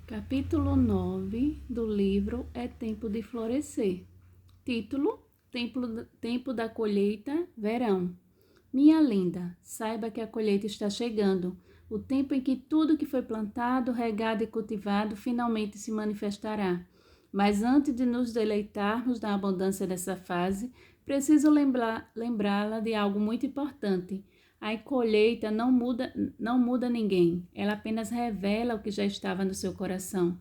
Capítulo 9 do livro É Tempo de Florescer. Título: Tempo da colheita, verão. Minha linda, saiba que a colheita está chegando, o tempo em que tudo que foi plantado, regado e cultivado finalmente se manifestará. Mas antes de nos deleitarmos na abundância dessa fase, preciso lembrá-la de algo muito importante. A colheita não muda ninguém, ela apenas revela o que já estava no seu coração.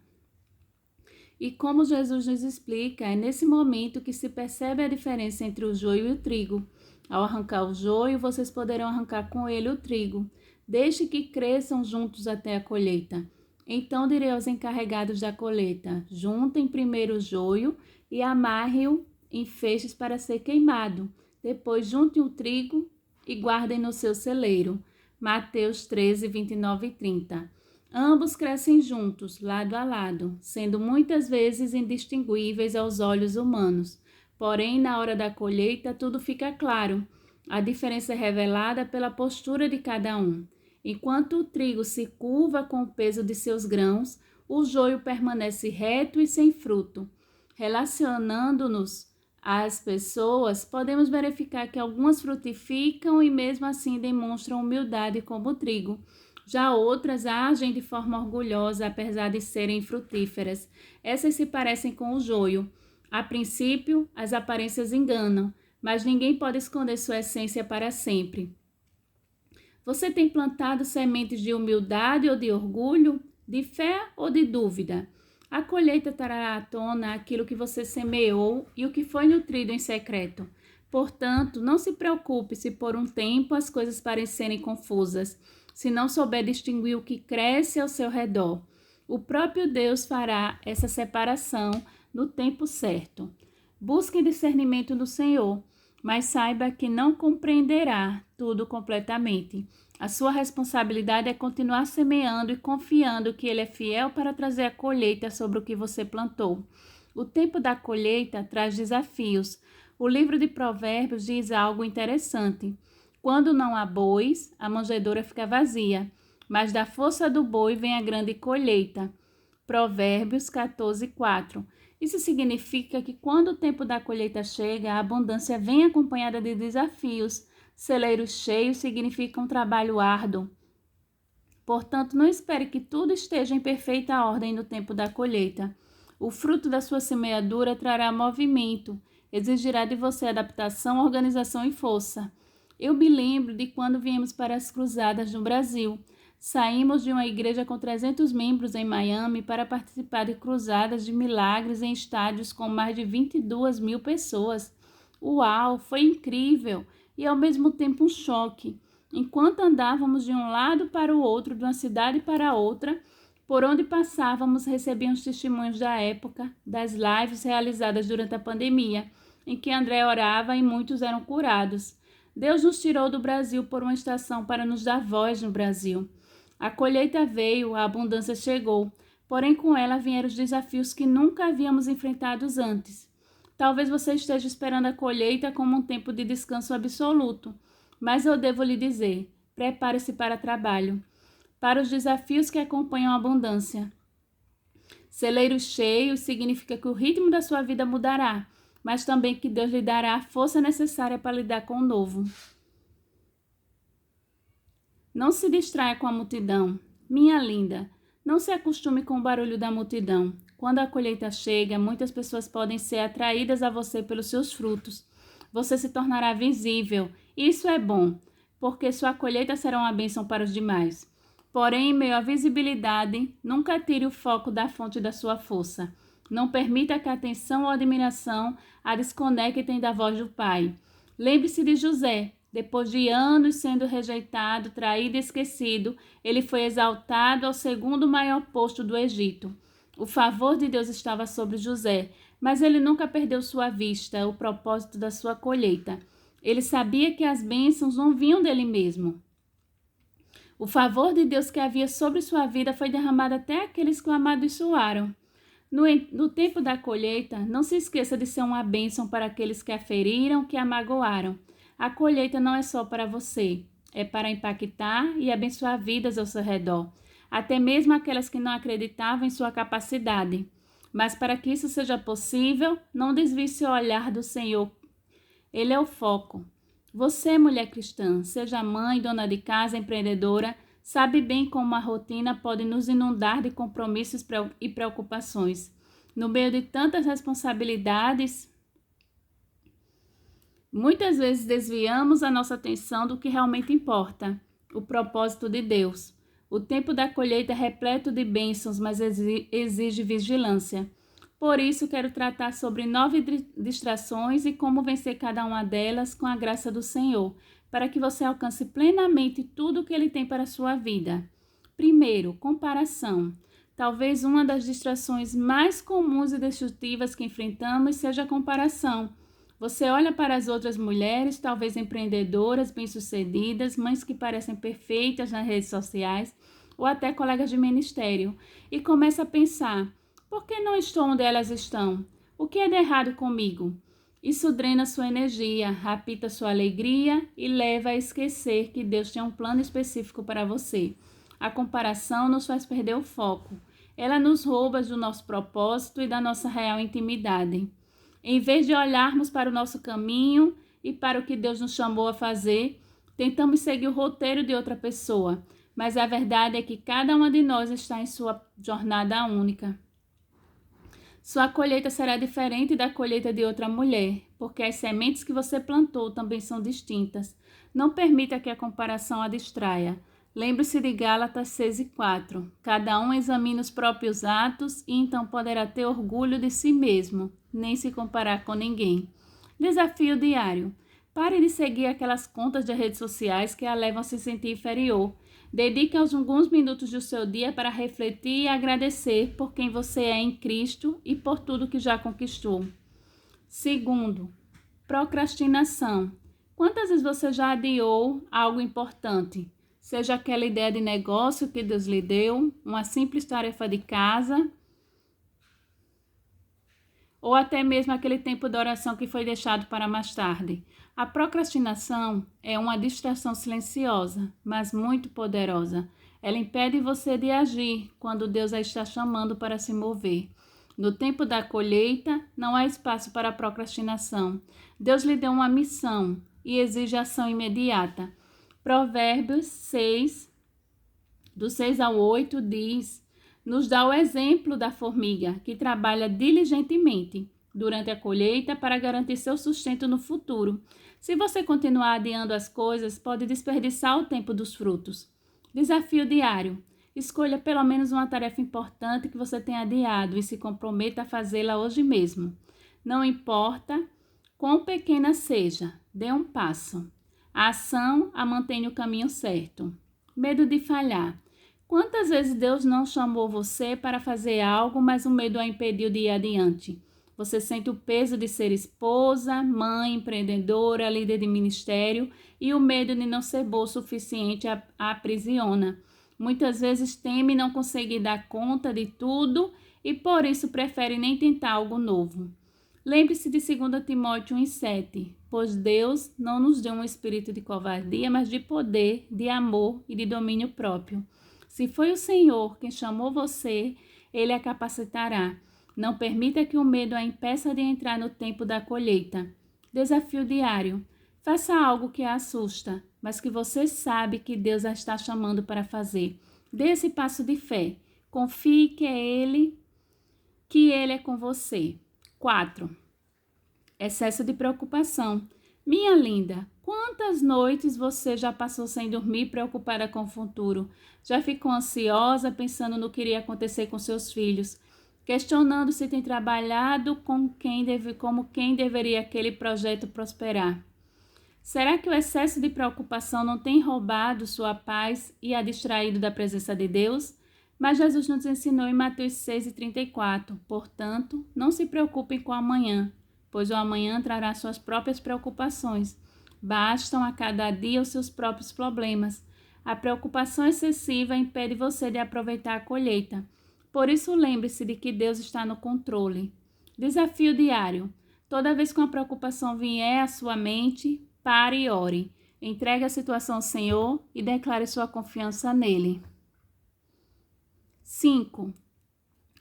E como Jesus nos explica, é nesse momento que se percebe a diferença entre o joio e o trigo. Ao arrancar o joio, vocês poderão arrancar com ele o trigo. Deixe que cresçam juntos até a colheita. Então direi aos encarregados da colheita: juntem primeiro o joio e amarrem-o em feixes para ser queimado. Depois juntem o trigo e guardem no seu celeiro. Mateus 13, 29 e 30. Ambos crescem juntos, lado a lado, sendo muitas vezes indistinguíveis aos olhos humanos. Porém, na hora da colheita, tudo fica claro. A diferença é revelada pela postura de cada um. Enquanto o trigo se curva com o peso de seus grãos, o joio permanece reto e sem fruto. Relacionando-nos às pessoas, podemos verificar que algumas frutificam e mesmo assim demonstram humildade como o trigo. Já outras agem de forma orgulhosa, apesar de serem frutíferas. Essas se parecem com o joio. A princípio, as aparências enganam, mas ninguém pode esconder sua essência para sempre. Você tem plantado sementes de humildade ou de orgulho, de fé ou de dúvida? A colheita trará à tona aquilo que você semeou e o que foi nutrido em secreto. Portanto, não se preocupe se por um tempo as coisas parecerem confusas, se não souber distinguir o que cresce ao seu redor. O próprio Deus fará essa separação no tempo certo. Busque discernimento do Senhor, mas saiba que não compreenderá tudo completamente. A sua responsabilidade é continuar semeando e confiando que Ele é fiel para trazer a colheita sobre o que você plantou. O tempo da colheita traz desafios. O livro de Provérbios diz algo interessante. Quando não há bois, a manjedoura fica vazia, mas da força do boi vem a grande colheita. Provérbios 14, 4. Isso significa que quando o tempo da colheita chega, a abundância vem acompanhada de desafios. Celeiros cheios significa um trabalho árduo. Portanto, não espere que tudo esteja em perfeita ordem no tempo da colheita. O fruto da sua semeadura trará movimento, exigirá de você adaptação, organização e força. Eu me lembro de quando viemos para as cruzadas no Brasil. Saímos de uma igreja com 300 membros em Miami para participar de cruzadas de milagres em estádios com mais de 22 mil pessoas. Uau, foi incrível e ao mesmo tempo um choque. Enquanto andávamos de um lado para o outro, de uma cidade para outra, por onde passávamos recebíamos testemunhos da época, das lives realizadas durante a pandemia, em que André orava e muitos eram curados. Deus nos tirou do Brasil por uma estação para nos dar voz no Brasil. A colheita veio, a abundância chegou, porém com ela vieram os desafios que nunca havíamos enfrentados antes. Talvez você esteja esperando a colheita como um tempo de descanso absoluto, mas eu devo lhe dizer, prepare-se para trabalho, para os desafios que acompanham a abundância. Celeiros cheios significa que o ritmo da sua vida mudará, mas também que Deus lhe dará a força necessária para lidar com o novo. Não se distraia com a multidão. Minha linda, não se acostume com o barulho da multidão. Quando a colheita chega, muitas pessoas podem ser atraídas a você pelos seus frutos. Você se tornará visível. Isso é bom, porque sua colheita será uma bênção para os demais. Porém, em meio à visibilidade, nunca tire o foco da fonte da sua força. Não permita que a atenção ou a admiração a desconectem da voz do Pai. Lembre-se de José. Depois de anos sendo rejeitado, traído e esquecido, ele foi exaltado ao segundo maior posto do Egito. O favor de Deus estava sobre José, mas ele nunca perdeu sua vista, o propósito da sua colheita. Ele sabia que as bênçãos não vinham dele mesmo. O favor de Deus que havia sobre sua vida foi derramado até aqueles que o amaldiçoaram. No tempo da colheita, não se esqueça de ser uma bênção para aqueles que a feriram, que a magoaram. A colheita não é só para você, é para impactar e abençoar vidas ao seu redor. até mesmo aquelas que não acreditavam em sua capacidade. Mas para que isso seja possível, não desvie seu olhar do Senhor. Ele é o foco. Você, mulher cristã, seja mãe, dona de casa, empreendedora, sabe bem como a rotina pode nos inundar de compromissos e preocupações. No meio de tantas responsabilidades, muitas vezes desviamos a nossa atenção do que realmente importa, o propósito de Deus. O tempo da colheita é repleto de bênçãos, mas exige vigilância. Por isso, quero tratar sobre 9 distrações e como vencer cada uma delas com a graça do Senhor, para que você alcance plenamente tudo o que Ele tem para a sua vida. Primeiro, comparação. Talvez uma das distrações mais comuns e destrutivas que enfrentamos seja a comparação. Você olha para as outras mulheres, talvez empreendedoras, bem-sucedidas, mães que parecem perfeitas nas redes sociais ou até colegas de ministério, e começa a pensar: por que não estou onde elas estão? O que é de errado comigo? Isso drena sua energia, rapita sua alegria e leva a esquecer que Deus tem um plano específico para você. A comparação nos faz perder o foco. Ela nos rouba do nosso propósito e da nossa real intimidade. Em vez de olharmos para o nosso caminho e para o que Deus nos chamou a fazer, tentamos seguir o roteiro de outra pessoa, mas a verdade é que cada uma de nós está em sua jornada única. Sua colheita será diferente da colheita de outra mulher, porque as sementes que você plantou também são distintas. Não permita que a comparação a distraia. Lembre-se de Gálatas 6:4. Cada um examine os próprios atos e então poderá ter orgulho de si mesmo, nem se comparar com ninguém. Desafio diário. Pare de seguir aquelas contas de redes sociais que a levam a se sentir inferior. Dedique alguns minutos do seu dia para refletir e agradecer por quem você é em Cristo e por tudo que já conquistou. Segundo, procrastinação. Quantas vezes você já adiou algo importante? Seja aquela ideia de negócio que Deus lhe deu, uma simples tarefa de casa, ou até mesmo aquele tempo de oração que foi deixado para mais tarde. A procrastinação é uma distração silenciosa, mas muito poderosa. Ela impede você de agir quando Deus a está chamando para se mover. No tempo da colheita, não há espaço para procrastinação. Deus lhe deu uma missão e exige ação imediata. Provérbios 6, do 6 ao 8, nos dá o exemplo da formiga, que trabalha diligentemente durante a colheita para garantir seu sustento no futuro. Se você continuar adiando as coisas, pode desperdiçar o tempo dos frutos. Desafio diário. Escolha pelo menos uma tarefa importante que você tenha adiado e se comprometa a fazê-la hoje mesmo. Não importa quão pequena seja, dê um passo. A ação a mantém no caminho certo. Medo de falhar. Quantas vezes Deus não chamou você para fazer algo, mas o medo a impediu de ir adiante? Você sente o peso de ser esposa, mãe, empreendedora, líder de ministério e o medo de não ser boa o suficiente a aprisiona. Muitas vezes teme não conseguir dar conta de tudo e por isso prefere nem tentar algo novo. Lembre-se de 2 Timóteo 1,7, pois Deus não nos deu um espírito de covardia, mas de poder, de amor e de domínio próprio. Se foi o Senhor quem chamou você, Ele a capacitará. Não permita que o medo a impeça de entrar no tempo da colheita. Desafio diário. Faça algo que a assusta, mas que você sabe que Deus a está chamando para fazer. Dê esse passo de fé. Confie que Ele é com você. 4. Excesso de preocupação. Minha linda, quantas noites você já passou sem dormir, preocupada com o futuro? Já ficou ansiosa, pensando no que iria acontecer com seus filhos? Questionando se tem trabalhado como quem deveria aquele projeto prosperar? Será que o excesso de preocupação não tem roubado sua paz e a distraído da presença de Deus? Mas Jesus nos ensinou em Mateus 6:34, portanto, não se preocupem com o amanhã, pois o amanhã trará suas próprias preocupações. Bastam a cada dia os seus próprios problemas. A preocupação excessiva impede você de aproveitar a colheita. Por isso, lembre-se de que Deus está no controle. Desafio diário. Toda vez que uma preocupação vier à sua mente, pare e ore. Entregue a situação ao Senhor e declare sua confiança nele. 5.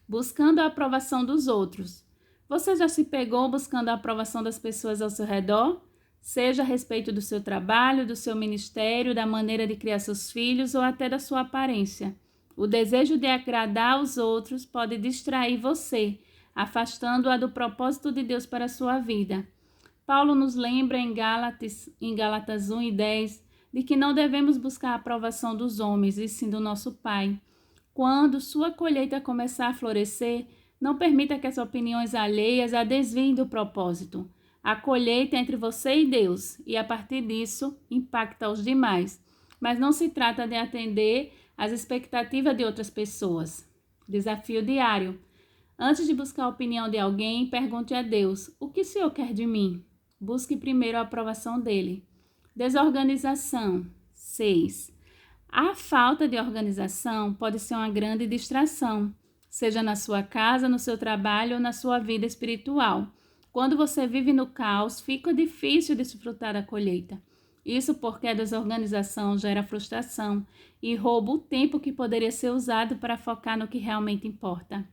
Buscando a aprovação dos outros. Você já se pegou buscando a aprovação das pessoas ao seu redor? Seja a respeito do seu trabalho, do seu ministério, da maneira de criar seus filhos ou até da sua aparência. O desejo de agradar aos outros pode distrair você, afastando-a do propósito de Deus para a sua vida. Paulo nos lembra em Gálatas 1 e 10 de que não devemos buscar a aprovação dos homens, e sim do nosso Pai. Quando sua colheita começar a florescer, não permita que as opiniões alheias a desviem do propósito. A colheita é entre você e Deus, e a partir disso impacta os demais. Mas não se trata de atender às expectativas de outras pessoas. Desafio diário. Antes de buscar a opinião de alguém, pergunte a Deus: o que o Senhor quer de mim? Busque primeiro a aprovação dele. Desorganização. 6. A falta de organização pode ser uma grande distração, seja na sua casa, no seu trabalho ou na sua vida espiritual. Quando você vive no caos, fica difícil desfrutar da colheita. Isso porque a desorganização gera frustração e rouba o tempo que poderia ser usado para focar no que realmente importa.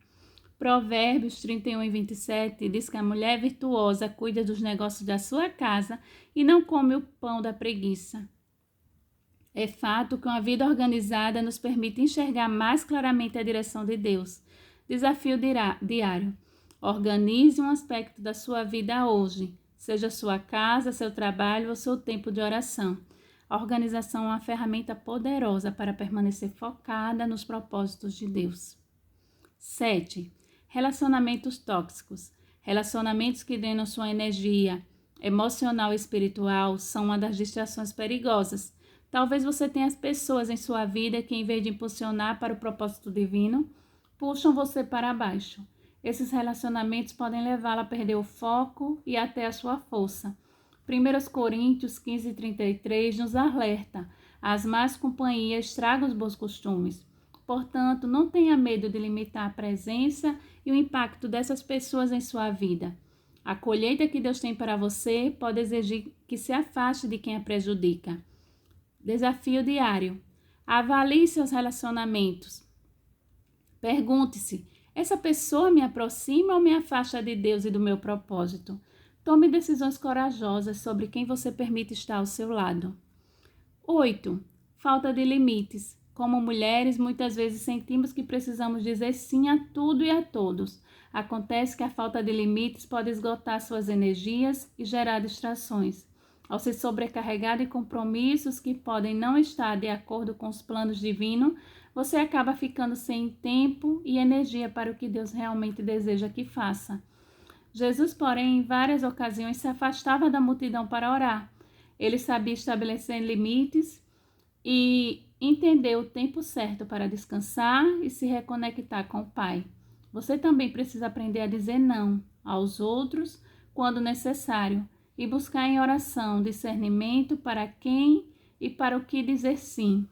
Provérbios 31 e 27 diz que a mulher virtuosa cuida dos negócios da sua casa e não come o pão da preguiça. É fato que uma vida organizada nos permite enxergar mais claramente a direção de Deus. Desafio diário. Organize um aspecto da sua vida hoje, seja sua casa, seu trabalho ou seu tempo de oração. A organização é uma ferramenta poderosa para permanecer focada nos propósitos de Deus. 7. Relacionamentos tóxicos. Relacionamentos que drenam sua energia emocional e espiritual são uma das distrações perigosas. Talvez você tenha as pessoas em sua vida que, em vez de impulsionar para o propósito divino, puxam você para baixo. Esses relacionamentos podem levá-la a perder o foco e até a sua força. 1 Coríntios 15:33 nos alerta: as más companhias estragam os bons costumes. Portanto, não tenha medo de limitar a presença e o impacto dessas pessoas em sua vida. A colheita que Deus tem para você pode exigir que se afaste de quem a prejudica. Desafio diário. Avalie seus relacionamentos. Pergunte-se: essa pessoa me aproxima ou me afasta de Deus e do meu propósito? Tome decisões corajosas sobre quem você permite estar ao seu lado. 8. Falta de limites. Como mulheres, muitas vezes sentimos que precisamos dizer sim a tudo e a todos. Acontece que a falta de limites pode esgotar suas energias e gerar distrações. Ao se sobrecarregar de compromissos que podem não estar de acordo com os planos divinos, você acaba ficando sem tempo e energia para o que Deus realmente deseja que faça. Jesus, porém, em várias ocasiões se afastava da multidão para orar. Ele sabia estabelecer limites e entender o tempo certo para descansar e se reconectar com o Pai. Você também precisa aprender a dizer não aos outros quando necessário e buscar em oração discernimento para quem e para o que dizer sim.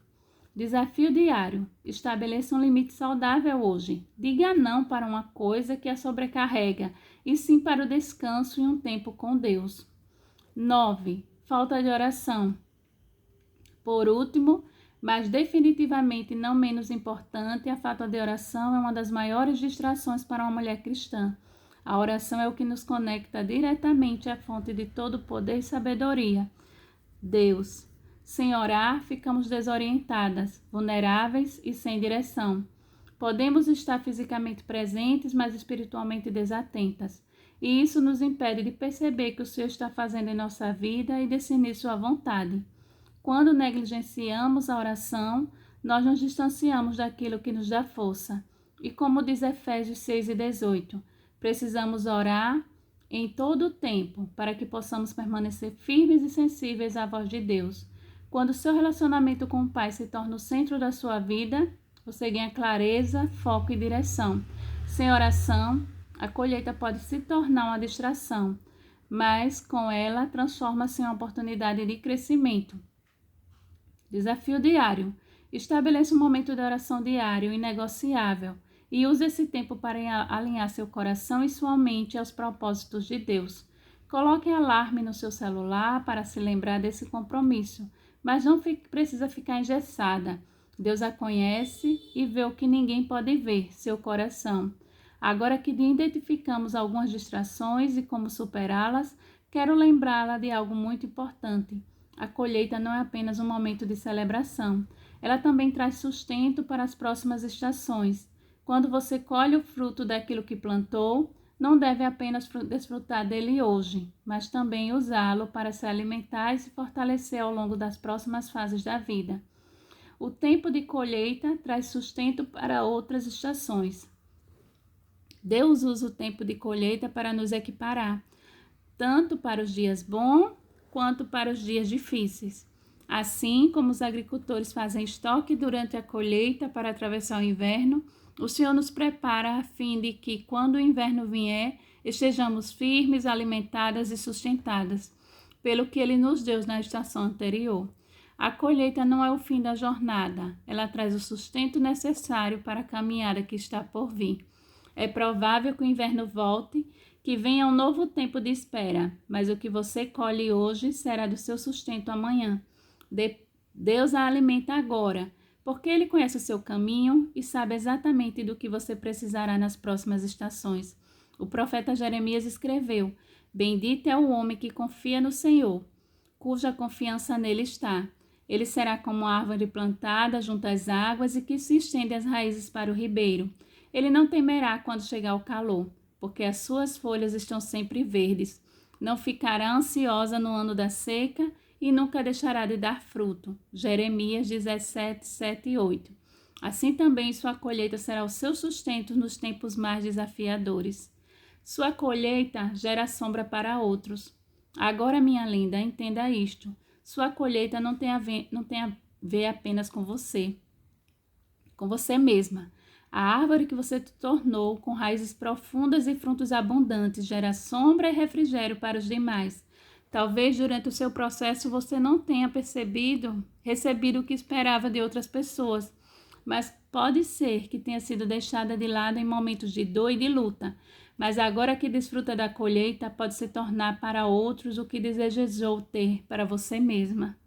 Desafio diário. Estabeleça um limite saudável hoje. Diga não para uma coisa que a sobrecarrega e sim para o descanso e um tempo com Deus. 9. Falta de oração. Por último, mas definitivamente não menos importante, a falta de oração é uma das maiores distrações para uma mulher cristã. A oração é o que nos conecta diretamente à fonte de todo poder e sabedoria, Deus. Sem orar, ficamos desorientadas, vulneráveis e sem direção. Podemos estar fisicamente presentes, mas espiritualmente desatentas. E isso nos impede de perceber que o Senhor está fazendo em nossa vida e discernir sua vontade. Quando negligenciamos a oração, nós nos distanciamos daquilo que nos dá força. E como diz Efésios 6:18, precisamos orar em todo o tempo para que possamos permanecer firmes e sensíveis à voz de Deus. Quando o seu relacionamento com o Pai se torna o centro da sua vida, você ganha clareza, foco e direção. Sem oração, a colheita pode se tornar uma distração, mas com ela transforma-se em uma oportunidade de crescimento. Desafio diário. Estabeleça um momento de oração diário inegociável e use esse tempo para alinhar seu coração e sua mente aos propósitos de Deus. Coloque alarme no seu celular para se lembrar desse compromisso, mas não precisa ficar engessada. Deus a conhece e vê o que ninguém pode ver, seu coração. Agora que identificamos algumas distrações e como superá-las, quero lembrá-la de algo muito importante. A colheita não é apenas um momento de celebração, ela também traz sustento para as próximas estações. Quando você colhe o fruto daquilo que plantou, não deve apenas desfrutar dele hoje, mas também usá-lo para se alimentar e se fortalecer ao longo das próximas fases da vida. O tempo de colheita traz sustento para outras estações. Deus usa o tempo de colheita para nos equiparar, tanto para os dias bons quanto para os dias difíceis. Assim como os agricultores fazem estoque durante a colheita para atravessar o inverno, o Senhor nos prepara a fim de que, quando o inverno vier, estejamos firmes, alimentadas e sustentadas, pelo que Ele nos deu na estação anterior. A colheita não é o fim da jornada, ela traz o sustento necessário para a caminhada que está por vir. É provável que o inverno volte, que venha um novo tempo de espera, mas o que você colhe hoje será do seu sustento amanhã. Deus a alimenta agora, porque Ele conhece o seu caminho e sabe exatamente do que você precisará nas próximas estações. O profeta Jeremias escreveu: Bendito é o homem que confia no Senhor, cuja confiança nele está. Ele será como árvore plantada junto às águas e que se estende as raízes para o ribeiro. Ele não temerá quando chegar o calor, porque as suas folhas estão sempre verdes. Não ficará ansiosa no ano da seca e nunca deixará de dar fruto. Jeremias 17, 7 e 8. Assim também sua colheita será o seu sustento nos tempos mais desafiadores. Sua colheita gera sombra para outros. Agora, minha linda, entenda isto. Sua colheita não tem a ver apenas com você mesma. A árvore que você te tornou, com raízes profundas e frutos abundantes, gera sombra e refrigério para os demais. Talvez durante o seu processo você não tenha recebido o que esperava de outras pessoas, mas pode ser que tenha sido deixada de lado em momentos de dor e de luta. Mas agora que desfruta da colheita, pode se tornar para outros o que desejou ter para você mesma.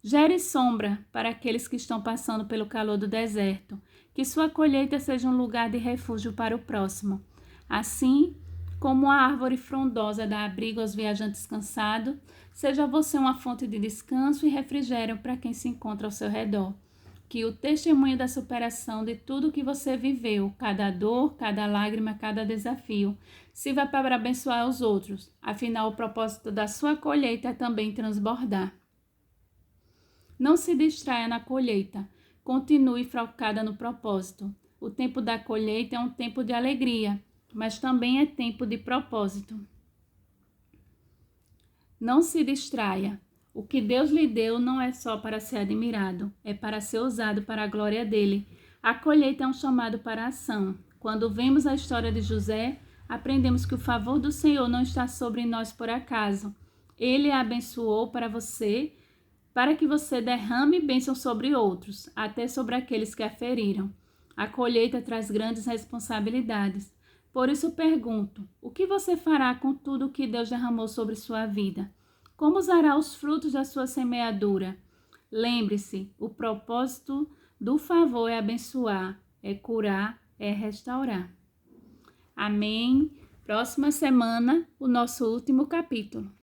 Gere sombra para aqueles que estão passando pelo calor do deserto. Que sua colheita seja um lugar de refúgio para o próximo. Assim como a árvore frondosa dá abrigo aos viajantes cansados, seja você uma fonte de descanso e refrigério para quem se encontra ao seu redor. Que o testemunho da superação de tudo que você viveu, cada dor, cada lágrima, cada desafio, sirva para abençoar os outros. Afinal, o propósito da sua colheita é também transbordar. Não se distraia na colheita. Continue focada no propósito. O tempo da colheita é um tempo de alegria, mas também é tempo de propósito. Não se distraia. O que Deus lhe deu não é só para ser admirado, é para ser usado para a glória dele. A colheita é um chamado para a ação. Quando vemos a história de José, aprendemos que o favor do Senhor não está sobre nós por acaso. Ele a abençoou para que você derrame bênção sobre outros, até sobre aqueles que a feriram. A colheita traz grandes responsabilidades. Por isso pergunto, o que você fará com tudo o que Deus derramou sobre sua vida? Como usará os frutos da sua semeadura? Lembre-se, o propósito do favor é abençoar, é curar, é restaurar. Amém? Próxima semana, o nosso último capítulo.